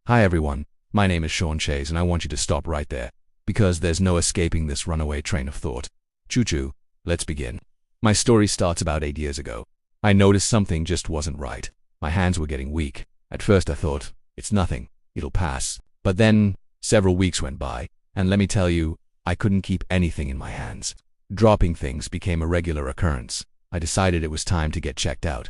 Hi everyone, my name is Shawns and I want you to stop right there, because there's no escaping this runaway train of thought. Choo-choo, let's begin. My story starts about 8 years ago. I noticed something just wasn't right. My hands were getting weak. At first I thought, it's nothing, it'll pass. But then, several weeks went by, and let me tell you, I couldn't keep anything in my hands. Dropping things became a regular occurrence. I decided it was time to get checked out.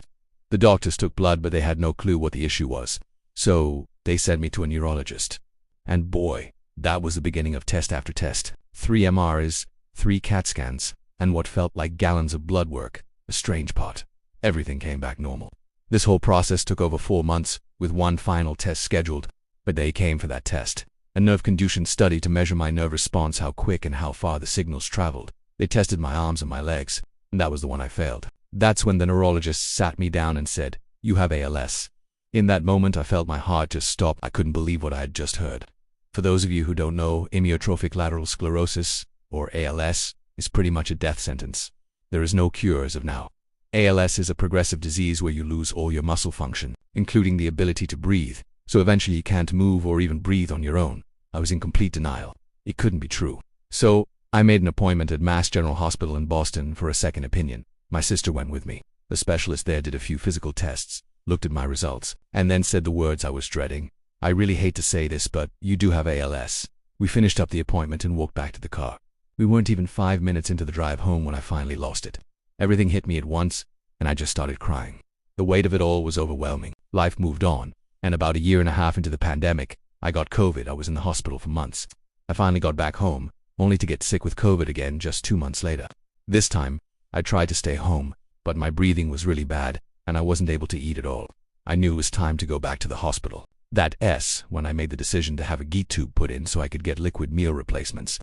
The doctors took blood, but they had no clue what the issue was. So, they sent me to a neurologist. And boy, that was the beginning of test after test. 3 MRIs, 3 CAT scans, and what felt like gallons of blood work. A strange part. Everything came back normal. This whole process took over 4 months, with one final test scheduled, but they came for that test. A nerve conduction study to measure my nerve response, how quick and how far the signals traveled. They tested my arms and my legs, and that was the one I failed. That's when the neurologist sat me down and said, "You have ALS." In that moment, I felt my heart just stop. I couldn't believe what I had just heard. For those of you who don't know, amyotrophic lateral sclerosis, or ALS, is pretty much a death sentence. There is no cure as of now. ALS is a progressive disease where you lose all your muscle function, including the ability to breathe, so eventually you can't move or even breathe on your own. I was in complete denial. It couldn't be true. So, I made an appointment at Mass General Hospital in Boston for a second opinion. My sister went with me. The specialist there did a few physical tests, looked at my results, and then said the words I was dreading. "I really hate to say this, but you do have ALS." We finished up the appointment and walked back to the car. We weren't even 5 minutes into the drive home when I finally lost it. Everything hit me at once, and I just started crying. The weight of it all was overwhelming. Life moved on, and about 1.5 years into the pandemic, I got COVID. I was in the hospital for months. I finally got back home, only to get sick with COVID again just 2 months later. This time, I tried to stay home, but my breathing was really bad, and I wasn't able to eat at all. I knew it was time to go back to the hospital. That's when I made the decision to have a GEAT tube put in so I could get liquid meal replacements.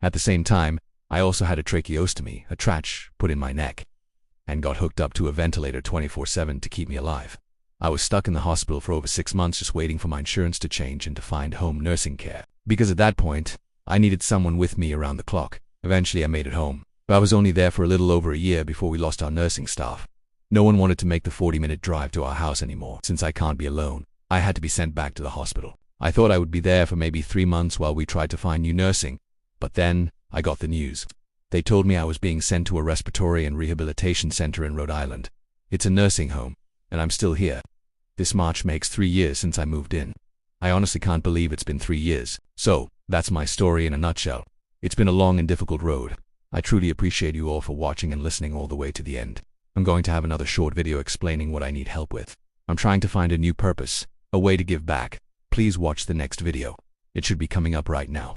At the same time, I also had a tracheostomy, a trach, put in my neck, and got hooked up to a ventilator 24/7 to keep me alive. I was stuck in the hospital for over 6 months just waiting for my insurance to change and to find home nursing care. Because at that point, I needed someone with me around the clock. Eventually I made it home, but I was only there for a little over a year before we lost our nursing staff. No one wanted to make the 40-minute drive to our house anymore. Since I can't be alone, I had to be sent back to the hospital. I thought I would be there for maybe 3 months while we tried to find new nursing, but then I got the news. They told me I was being sent to a respiratory and rehabilitation center in Rhode Island. It's a nursing home, and I'm still here. This March makes 3 years since I moved in. I honestly can't believe it's been 3 years. So, that's my story in a nutshell. It's been a long and difficult road. I truly appreciate you all for watching and listening all the way to the end. I'm going to have another short video explaining what I need help with. I'm trying to find a new purpose, a way to give back. Please watch the next video. It should be coming up right now.